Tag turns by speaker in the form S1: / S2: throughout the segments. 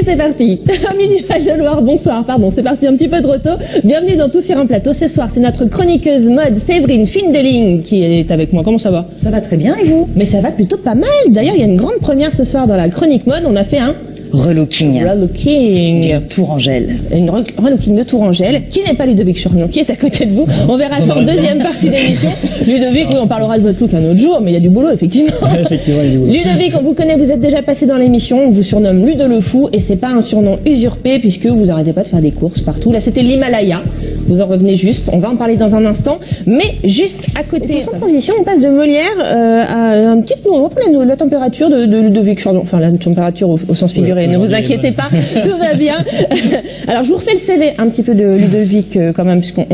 S1: c'est parti. Amélie de Loire, bonsoir, pardon, c'est parti un petit peu trop tôt. Bienvenue dans Tout sur un plateau. Ce soir, c'est notre chroniqueuse mode Séverine Findeling qui est avec moi. Comment ça va?
S2: Ça va très bien, et vous?
S1: Mais ça va plutôt pas mal. D'ailleurs, il y a une grande première ce soir dans la chronique mode. On a fait un
S2: relooking. Tourangelle.
S1: Une relooking de Tourangelle, qui n'est pas Ludovic Chorgnon, qui est à côté de vous. On verra ça en deuxième partie d'émission. Ludovic, oui, on parlera de votre look un autre jour, mais il y a du boulot, effectivement.
S3: Effectivement, il y a du boulot.
S1: Ludovic, on vous connaît, vous êtes déjà passé dans l'émission, on vous surnomme Ludo le Fou, et c'est pas un surnom usurpé, puisque vous arrêtez pas de faire des courses partout. Là, c'était l'Himalaya. Vous en revenez juste, on va en parler dans un instant, mais juste à côté. Sans transition, on passe de Molière à un petit on va prendre la température de Ludovic Chorgnon, enfin la température au sens figuré. Ne vous inquiétez pas, tout va bien. Alors je vous refais le CV un petit peu de Ludovic quand même, puisqu'on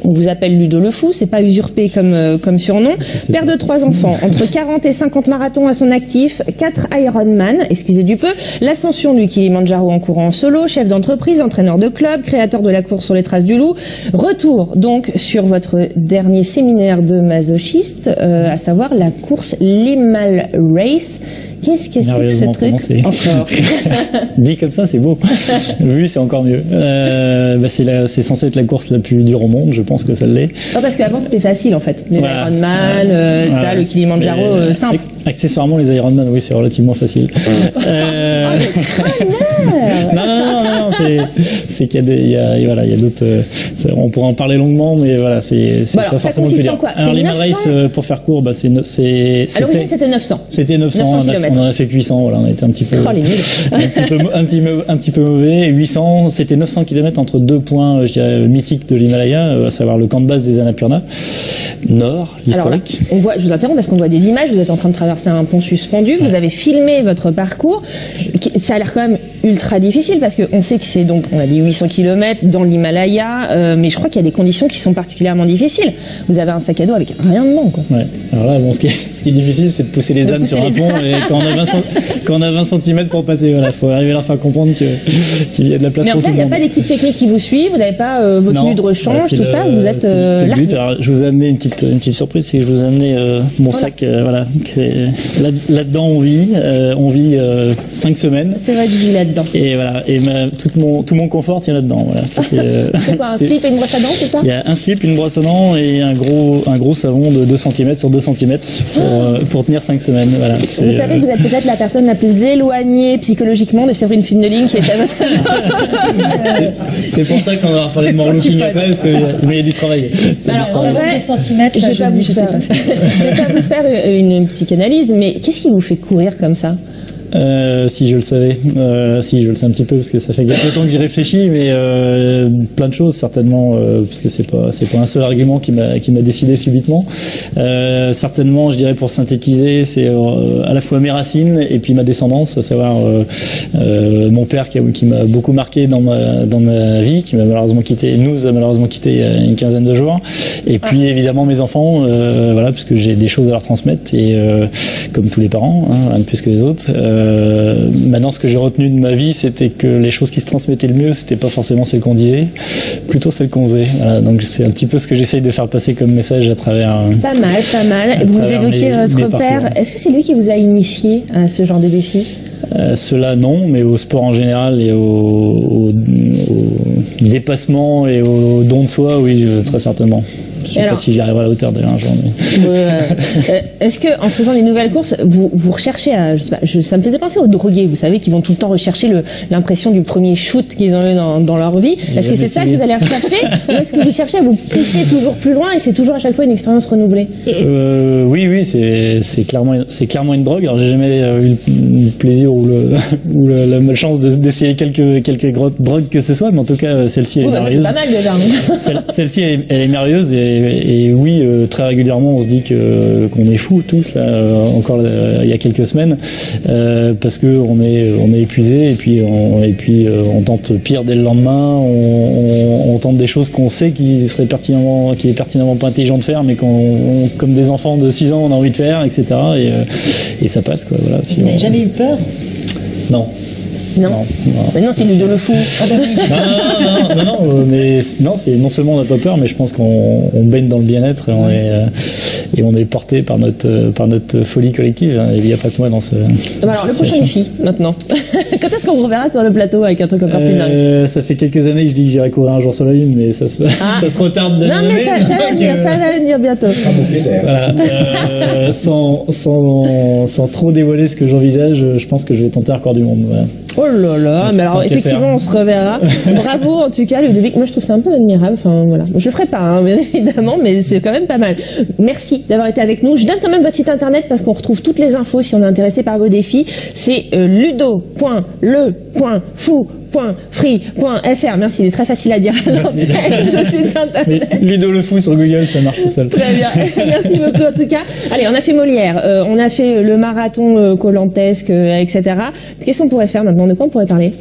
S1: vous appelle Ludo le Fou, c'est pas usurpé comme surnom. Père de 3 enfants, entre 40 et 50 marathons à son actif, 4 Ironman, excusez du peu, l'ascension du Kilimanjaro en courant en solo, chef d'entreprise, entraîneur de club, créateur de la course sur les traces du loup. Retour donc sur votre dernier séminaire de masochiste, à savoir la course Limal Race. Qu'est-ce que c'est que ce truc encore?
S3: Dit comme ça, c'est beau. Vu, c'est encore mieux. C'est censé être la course la plus dure au monde. Je pense que ça l'est.
S1: Oh, parce qu'avant c'était facile en fait. Les Ironman, ça, le Kilimanjaro, simple.
S3: Accessoirement, les Ironman, oui, c'est relativement facile. Non, c'est qu'il y a d'autres. On pourrait en parler longuement, mais voilà, c'est
S1: pas forcément le plus dur.
S3: Alors les race, pour faire court, à
S1: l'origine c'était 900.
S3: C'était 900 km. On en a fait que 800, voilà, on a été un petit peu, un petit peu mauvais. 800, c'était 900 km entre 2 points, je dirais, mythiques de l'Himalaya, à savoir le camp de base des Annapurna, nord, l'historique.
S1: On voit, je vous interromps parce qu'on voit des images, vous êtes en train de traverser un pont suspendu, vous avez filmé votre parcours. Ça a l'air quand même ultra difficile parce qu'on sait que c'est donc, on a dit 800 km dans l'Himalaya, mais je crois qu'il y a des conditions qui sont particulièrement difficiles. Vous avez un sac à dos avec rien dedans, quoi.
S3: Ouais. Alors là, bon, ce qui est difficile, c'est de pousser les ânes sur un pont, et quand on a 20 cm pour passer, voilà, faut arriver à leur faire comprendre qu'il y a de la place pour tout le monde. Mais en fait,
S1: il n'y a pas d'équipe technique qui vous suit, vous n'avez pas vos tenues de rechange, tout ça, vous êtes largué.
S3: Alors, je vous ai amené une petite surprise, c'est que je vous ai amené mon sac, voilà. Là-dedans, on vit 5 semaines.
S1: C'est vrai, je là-dedans.
S3: Et voilà, et tout mon confort tient là-dedans, voilà.
S1: C'est quoi, un slip et une brosse à dents, c'est ça?
S3: Il y a un slip, une brosse à dents et un gros savon de 2 cm sur 2 cm pour tenir 5 semaines, voilà.
S1: Vous savez que vous êtes peut-être la personne la plus éloignée psychologiquement de Séverine Findeling qui est à votre
S3: C'est pour ça qu'on va parler de mon relooking après, parce qu'il y a du travail.
S1: Alors, c'est vrai, des centimètres, je vais pas vous faire une psychanalyse, mais qu'est-ce qui vous fait courir comme ça?
S3: Si je le savais, si je le sais un petit peu parce que ça fait quelques temps que j'y réfléchis, mais plein de choses certainement, parce que c'est pas un seul argument qui m'a décidé subitement. Certainement, je dirais pour synthétiser, c'est à la fois mes racines et puis ma descendance, à savoir mon père qui m'a beaucoup marqué dans ma vie, qui m'a malheureusement quitté, nous a malheureusement quitté il y a une quinzaine de jours, et puis évidemment mes enfants, voilà, parce que j'ai des choses à leur transmettre et comme tous les parents, hein, rien de plus que les autres. Maintenant, ce que j'ai retenu de ma vie, c'était que les choses qui se transmettaient le mieux, c'était pas forcément celles qu'on disait, plutôt celles qu'on faisait. Voilà, donc c'est un petit peu ce que j'essaye de faire passer comme message à travers.
S1: Pas mal. Vous évoquiez votre père. Est-ce que c'est lui qui vous a initié à ce genre de défi?
S3: Cela non, mais au sport en général et au dépassement et au don de soi, oui, très certainement. Je sais pas si j'y arriverai à la hauteur d'ailleurs un jour. Mais...
S1: Est-ce que en faisant les nouvelles courses, vous recherchez à, je sais pas, ça me faisait penser aux drogués, vous savez, qui vont tout le temps rechercher l'impression du premier shoot qu'ils ont eu dans leur vie. Est-ce que c'est ça que vous allez rechercher, ou est-ce que vous cherchez à vous pousser toujours plus loin et c'est toujours à chaque fois une expérience renouvelée?
S3: Oui, c'est clairement une drogue. Alors j'ai jamais eu le plaisir ou la malchance d'essayer quelque drogue que ce soit, mais en tout cas celle-ci elle est merveilleuse.
S1: C'est pas mal déjà.
S3: Celle-ci elle est merveilleuse et oui, très régulièrement on se dit qu'on est fous tous là, encore il y a quelques semaines, parce que on est épuisé et puis on tente pire dès le lendemain, on tente des choses qu'on sait qui est pertinemment pas intelligent de faire, mais comme des enfants de 6 ans on a envie de faire, etc. Et ça passe quoi. Voilà.
S2: Vous n'avez jamais eu peur?
S3: Non.
S1: Non. Mais non, c'est Ludo le fou.
S3: Non, mais non, c'est non seulement on n'a pas peur, mais je pense qu'on baigne dans le bien-être et on est porté par notre folie collective. Il n'y a pas que moi dans ce.
S1: Alors le prochain défi maintenant. Quand est-ce qu'on vous reverra sur le plateau avec un truc encore plus dingue?
S3: Ça fait quelques années que je dis que j'irai courir un jour sur la Lune, mais ça se retarde d'année en année.
S1: Non, mais ça va venir bientôt.
S3: Voilà. Sans trop dévoiler ce que j'envisage, je pense que je vais tenter un record du monde. Voilà.
S1: Oh là là, mais alors effectivement on se reverra. Bravo en tout cas Ludovic, moi je trouve ça un peu admirable. Enfin voilà, je le ferai pas hein, bien évidemment, mais c'est quand même pas mal. Merci d'avoir été avec nous. Je donne quand même votre site internet parce qu'on retrouve toutes les infos si on est intéressé par vos défis. C'est ludo.le.fou.free.fr. Merci, il est très facile à dire à l'antenne.
S3: Ludo le fou sur Google, ça marche tout seul.
S1: Très bien, merci beaucoup en tout cas. Allez, on a fait Molière, on a fait le marathon colantesque, etc. Qu'est-ce qu'on pourrait faire maintenant? De quoi on pourrait parler?